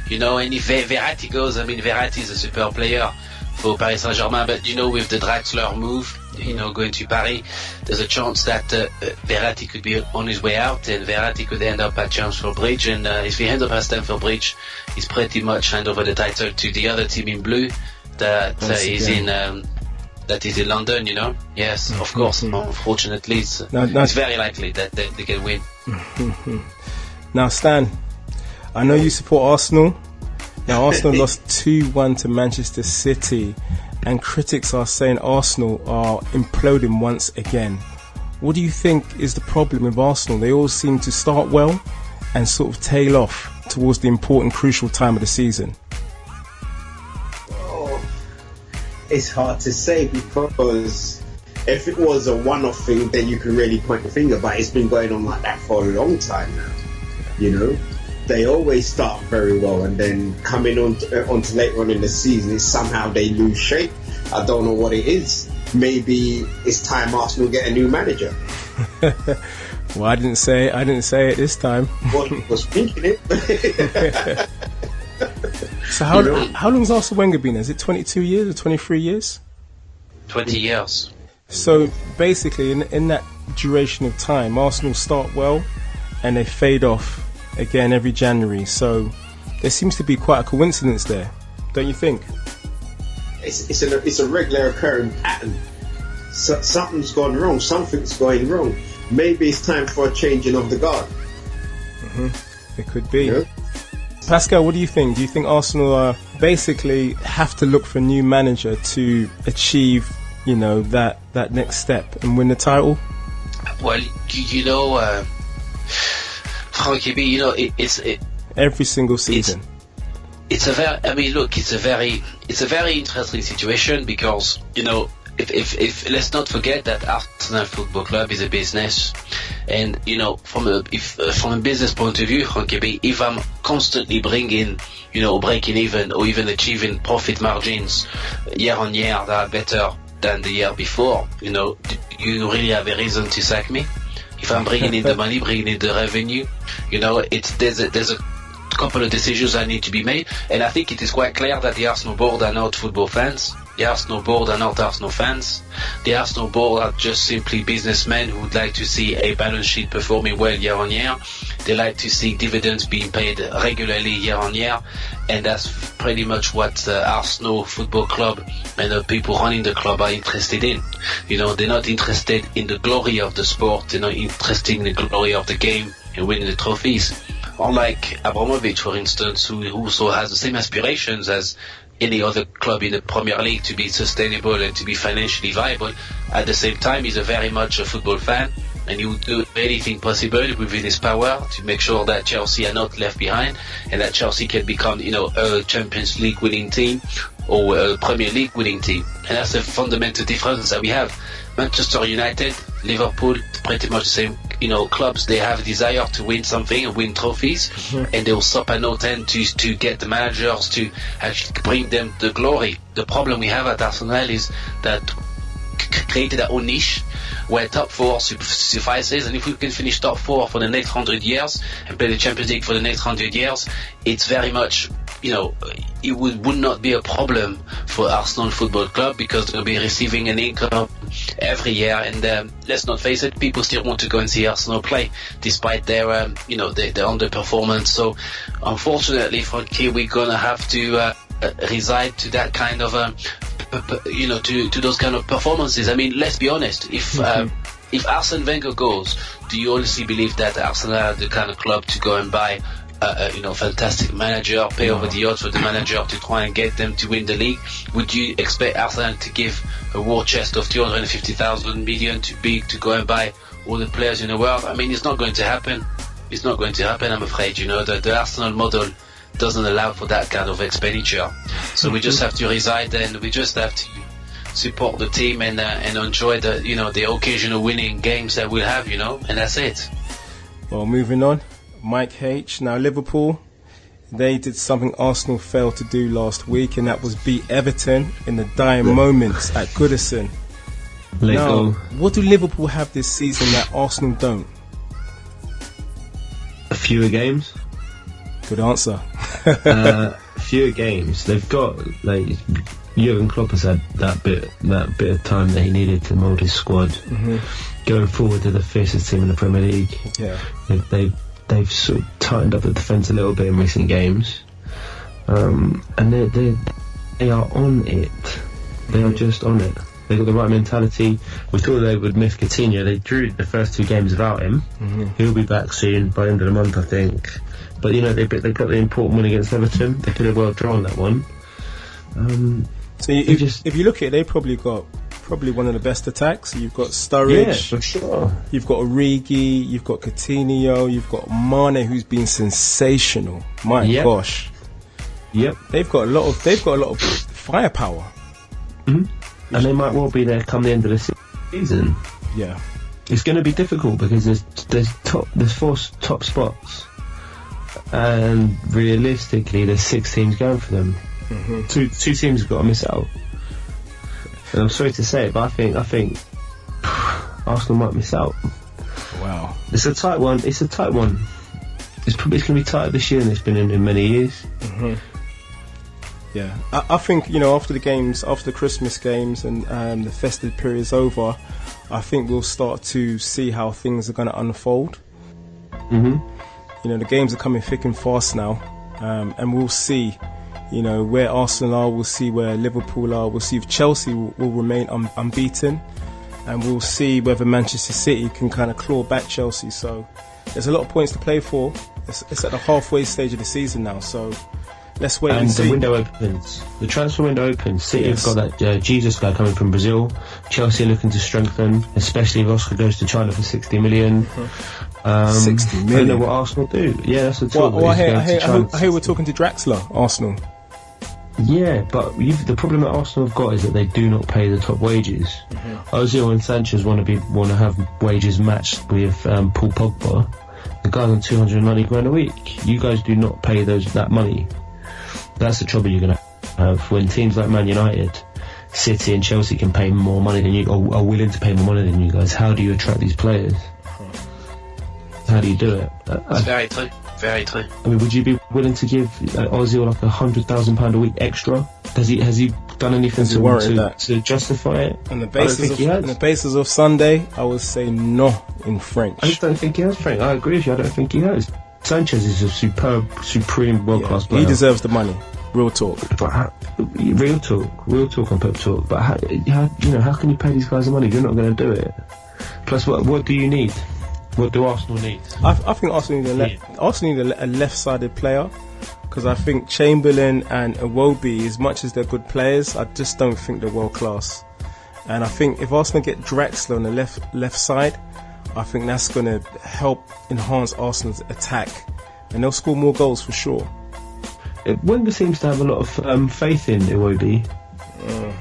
You know, and if Verratti goes, I mean, Verratti is a super player for Paris Saint-Germain, but you know, with the Draxler move, you know, going to Paris, there's a chance that Verratti could be on his way out, and Verratti could end up at Stamford Bridge, and if he ends up at Stamford Bridge, he's pretty much hand over the title to the other team in blue that is in London, you know. Yes, of course. Unfortunately, it's very likely that they can win. Now, Stan, I know you support Arsenal. Now, Arsenal lost 2-1 to Manchester City, and critics are saying Arsenal are imploding once again. What do you think is the problem with Arsenal? They all seem to start well and sort of tail off towards the important, crucial time of the season. It's hard to say, because if it was a one-off thing, then you can really point the finger, but it's been going on like that for a long time now. You know, they always start very well, and then coming on to later on in the season, somehow they lose shape. I don't know what it is. Maybe it's time Arsenal get a new manager. Well, I didn't say it this time. Well, I was thinking it. So how long has Arsene Wenger been? Is it 22 years or 23 years? 20 years. So basically, in that duration of time, Arsenal start well and they fade off again every January. So there seems to be quite a coincidence there, don't you think? It's a regular occurring pattern. So, something's gone wrong. Something's going wrong. Maybe it's time for a changing of the guard. It could be. Yeah. Pascal, what do you think? Do you think Arsenal basically have to look for a new manager to achieve, you know, that next step and win the title? Well, you know, Frankie B, you know, it's every single season. It's a very interesting situation, because, you know, if let's not forget that Arsenal Football Club is a business, and you know, from a business point of view, Frankie B, if I'm constantly bringing, you know, breaking even or even achieving profit margins year on year that are better than the year before, you know, you really have a reason to sack me. If I'm bringing in the money, bringing in the revenue, you know, there's a couple of decisions that need to be made, and I think it is quite clear that the Arsenal board are not football fans. The Arsenal board are not Arsenal fans. The Arsenal board are just simply businessmen who would like to see a balance sheet performing well year on year. They like to see dividends being paid regularly year on year, and that's pretty much what Arsenal Football Club and the people running the club are interested in. You know, they're not interested in the glory of the sport. They're not interested in the glory of the game and winning the trophies. Unlike Abramovich, for instance, who also has the same aspirations as any other club in the Premier League to be sustainable and to be financially viable. At the same time, he's very much a football fan, and he would do anything possible within his power to make sure that Chelsea are not left behind, and that Chelsea can become, you know, a Champions League winning team or a Premier League winning team. And that's the fundamental difference that we have. Manchester United, Liverpool, pretty much the same, you know, clubs. They have a desire to win something and win trophies, and they will stop at no end to get the managers to actually bring them the glory. The problem we have at Arsenal is that created our own niche where top four suffices, and if we can finish top four for the next 100 years and play the Champions League for the next 100 years, it's very much, you know, it would not be a problem for Arsenal Football Club, because they'll be receiving an income every year, and let's not face it, people still want to go and see Arsenal play despite their you know, their underperformance. So unfortunately, Frankie, we're gonna have to reside to that kind of you know, to those kind of performances. I mean, let's be honest, if Arsene Wenger goes, do you honestly believe that Arsenal are the kind of club to go and buy you know, fantastic manager, pay over the odds for the manager to try and get them to win the league? Would you expect Arsenal to give a war chest of 250,000 million to go and buy all the players in the world? I mean, it's not going to happen. It's not going to happen, I'm afraid. You know, the Arsenal model doesn't allow for that kind of expenditure. So we just have to reside, and we just have to support the team and enjoy the, you know, the occasional winning games that we'll have, you know, and that's it. Well, moving on. Mike H. Now, Liverpool, they did something Arsenal failed to do last week, and that was beat Everton in the dying moments at Goodison. Now, what do Liverpool have this season that Arsenal don't? Fewer games. Good answer. Fewer games. They've got, like, Jurgen Klopp has had that bit of time that he needed to mould his squad. Going forward to the fiercest team in the Premier League. Yeah. They've sort of tightened up the defence a little bit in recent games, and they are on it. They are just on it. They've got the right mentality. We thought they would miss Coutinho. They drew the first 2 games without him. He'll be back soon, by the end of the month, I think. But you know, they got the important win against Everton. They could have well drawn that one. So if you look at it, they probably got one of the best attacks. You've got Sturridge, yeah, for sure. You've got Origi, you've got Coutinho, you've got Mane, who's been sensational. My gosh. Yep. They've got a lot of firepower. And they might well be there come the end of the season. Yeah. It's going to be difficult because there's 4 top spots, and realistically there's 6 teams going for them. Two teams have got to miss out. And I'm sorry to say it, but I think Arsenal might miss out. Wow. It's a tight one. It's probably going to be tighter this year than it's been in many years. Yeah. I think, you know, after the Christmas games and the festive period's over, I think we'll start to see how things are going to unfold. You know, the games are coming thick and fast now, and we'll see, you know, where Arsenal are, we'll see where Liverpool are, we'll see if Chelsea will remain unbeaten, and we'll see whether Manchester City can kind of claw back Chelsea. So there's a lot of points to play for. It's at the halfway stage of the season now, so let's wait and see. And the window opens. The transfer window opens. City have got that Jesus guy coming from Brazil. Chelsea are looking to strengthen, especially if Oscar goes to China for 60 million. 60 million? I don't know what Arsenal do. Yeah, that's the talk. I hear we're talking to Draxler, Arsenal. Yeah, but the problem that Arsenal have got is that they do not pay the top wages. Ozil and Sanchez want to have wages matched with Paul Pogba. The guy's on 290 grand a week. You guys do not pay that money. That's the trouble you're going to have when teams like Man United, City and Chelsea can pay more money than you, or are willing to pay more money than you guys. How do you attract these players? How do you do it? That's very true. Very true. I mean, would you be willing to give Ozil like £100,000 a week extra? Has he done anything to justify it? On the basis of Sunday, I would say no in French. I just don't think he has, Frank. I agree with you. I don't think he has. Sanchez is a supreme world-class player. He deserves the money. Real talk. Real talk on Pep Talk. But how can you pay these guys the money? You're not going to do it. Plus, what do you need? What do Arsenal need? I think Arsenal need a left-sided player, because I think Chamberlain and Iwobi, as much as they're good players, I just don't think they're world class. And I think if Arsenal get Draxler on the left side, I think that's going to help enhance Arsenal's attack, and they'll score more goals for sure. Wenger seems to have a lot of faith in Iwobi.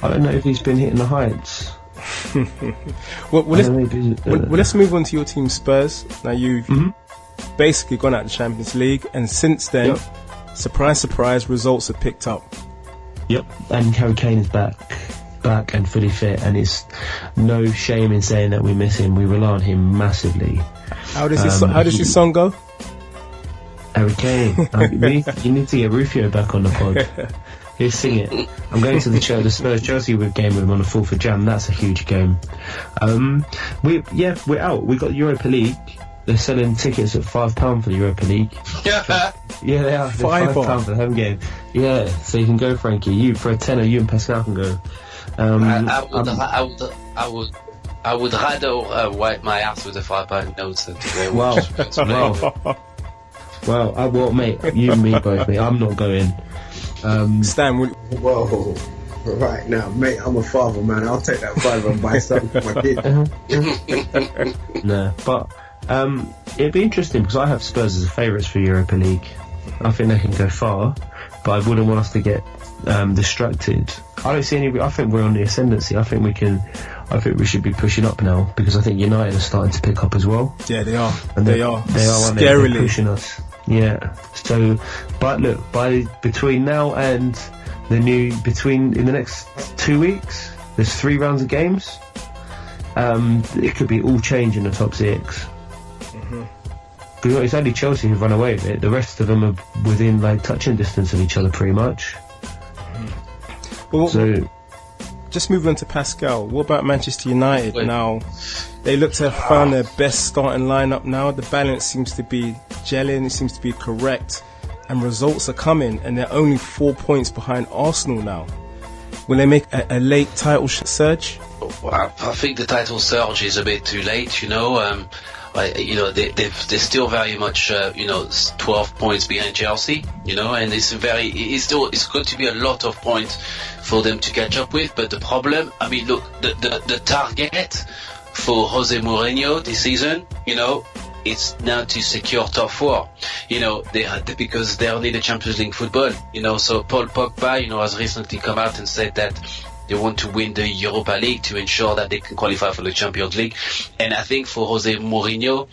I don't know if he's been hitting the heights. Let's move on to your team, Spurs. Now you've basically gone out of the Champions League, and since then, surprise, surprise, results have picked up. Yep, and Harry Kane is back and fully fit, and it's no shame in saying that we miss him. We rely on him massively. How does your song go? Harry Kane, you need to get Rufio back on the pod. Here, sing it. I'm going to the Spurs Chelsea game with him on the 4th of Jan. That's a huge game. We're out. We got Europa League. They're selling tickets at £5 for the Europa League. Yeah, they are. £5 for the home game. Yeah, so you can go, Frankie. You for a tenner, you and Pascal can go. I would rather wipe my ass with a £5 note than to go. Well, mate, you and me both, mate. I'm not going. Stan, whoa, right now, mate, I'm a father, man. I'll take that £5 and buy something for my kid. No, but it'd be interesting because I have Spurs as favourites for Europa League. I think they can go far, but I wouldn't want us to get distracted. I don't see any. I think we're on the ascendancy. I think we should be pushing up now, because I think United are starting to pick up as well. Yeah, they are. And they are scarily pushing us. Yeah. So, but look, between now and in the next 2 weeks, there's 3 rounds of games. it could be all change in the top 6. Because it's only Chelsea who've run away with it. The rest of them are within touching distance of each other pretty much. Well, so, just moving on to Pascal, what about Manchester United now? They look to have found their best starting lineup now. The balance seems to be gelling, it seems to be correct, and results are coming, and they're only 4 points behind Arsenal now. Will they make a late title surge? Well, I think the title surge is a bit too late, they're still very much, 12 points behind Chelsea, and it's going to be a lot of points for them to catch up with. But the problem, the target for Jose Mourinho this season, it's now to secure top 4, because they only the Champions League football, so Paul Pogba, has recently come out and said that they want to win the Europa League to ensure that they can qualify for the Champions League. And I think for Jose Mourinho,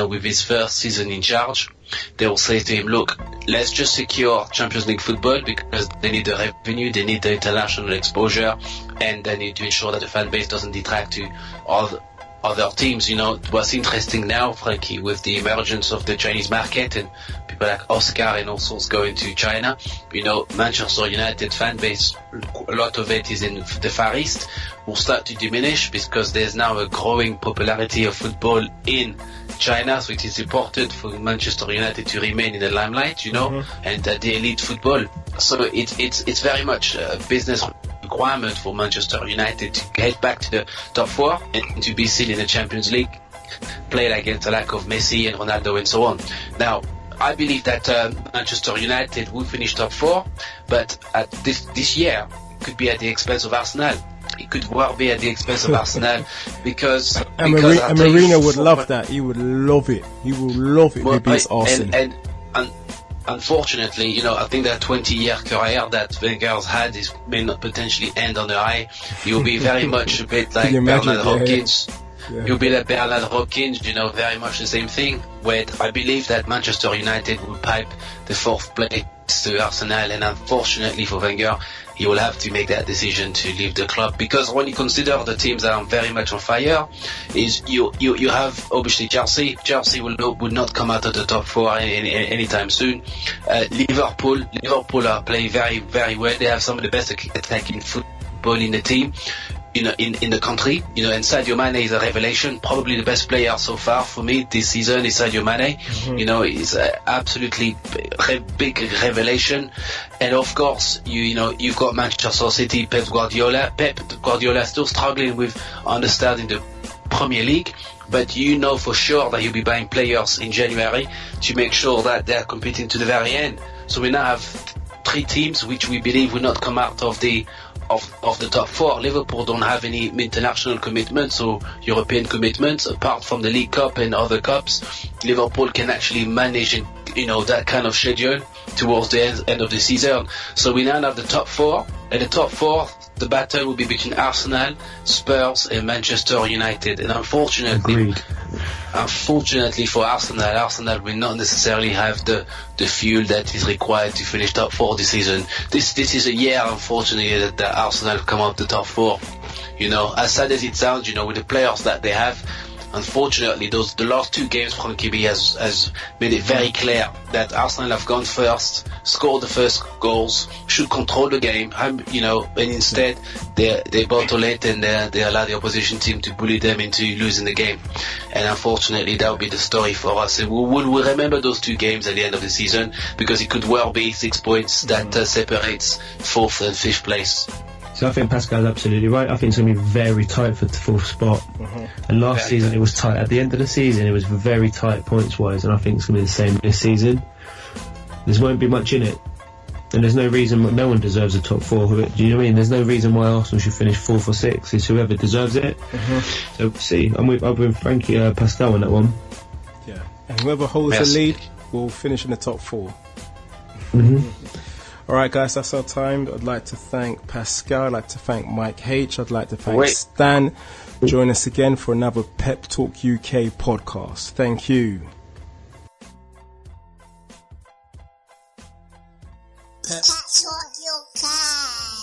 with his first season in charge, they will say to him, look, let's just secure Champions League football because they need the revenue, they need the international exposure, and they need to ensure that the fan base doesn't detract to other teams. What's interesting now, Frankie, with the emergence of the Chinese market and people like Oscar and all sorts going to China, Manchester United fan base, a lot of it is in the Far East, will start to diminish because there's now a growing popularity of football in China, so it is important for Manchester United to remain in the limelight, and the elite football. So it's very much a business requirement for Manchester United to get back to the top 4 and to be seen in the Champions League, played against the lack of Messi and Ronaldo and so on. Now, I believe that Manchester United will finish top 4, but at this year could be at the expense of Arsenal. It could well be at the expense of Arsenal because Mourinho would love that. He would love it. He will love it. Maybe it's Arsenal. And unfortunately, I think that 20-year career that Wenger's had may not potentially end on a high. He'll be very much a bit like Bernard Hopkins. Yeah. You'll be like Bernard Hopkins, very much the same thing. Where I believe that Manchester United will pipe the 4th place to Arsenal, and unfortunately for Wenger, he will have to make that decision to leave the club, because when you consider the teams that are very much on fire, is you have obviously Chelsea would not come out of the top 4 anytime soon. Liverpool are playing very, very well. They have some of the best attacking football in the team, in the country, and Sadio Mane is a revelation, probably the best player so far for me this season is Sadio Mane. He's absolutely big revelation. And of course, you've got Manchester City, Pep Guardiola still struggling with understanding the Premier League, but for sure that he'll be buying players in January to make sure that they're competing to the very end. So we now have 3 teams which we believe will not come out of the top 4. Liverpool don't have any international commitments or European commitments apart from the League Cup and other cups. Liverpool can actually manage that kind of schedule towards the end of the season. So we now have the top 4, and the top 4, the battle will be between Arsenal, Spurs and Manchester United. And unfortunately for Arsenal will not necessarily have the fuel that is required to finish top 4 this season. This is a year, unfortunately, that Arsenal come out the top 4. As sad as it sounds, with the players that they have, unfortunately, the last 2 games, Frankie B has made it very clear that Arsenal have gone first, scored the first goals, should control the game, and instead they bottle it and they allow the opposition team to bully them into losing the game. And unfortunately, that will be the story for us. And we'll remember those 2 games at the end of the season, because it could well be 6 points that separates 4th and 5th place. So I think Pascal's absolutely right. I think it's going to be very tight for the 4th spot. And last season it was tight. At the end of the season it was very tight points-wise, and I think it's going to be the same this season. There won't be much in it. And there's no reason, no one deserves a top 4. Do you know what I mean? There's no reason why Arsenal should finish 4th or 6th. It's whoever deserves it. So see, I'm with Frankie Pascal on that one. Yeah. And whoever holds the lead will finish in the top 4. Alright guys, that's our time. I'd like to thank Pascal, I'd like to thank Mike H, I'd like to thank Stan. Join us again for another Pep Talk UK podcast. Thank you. Pep Talk UK.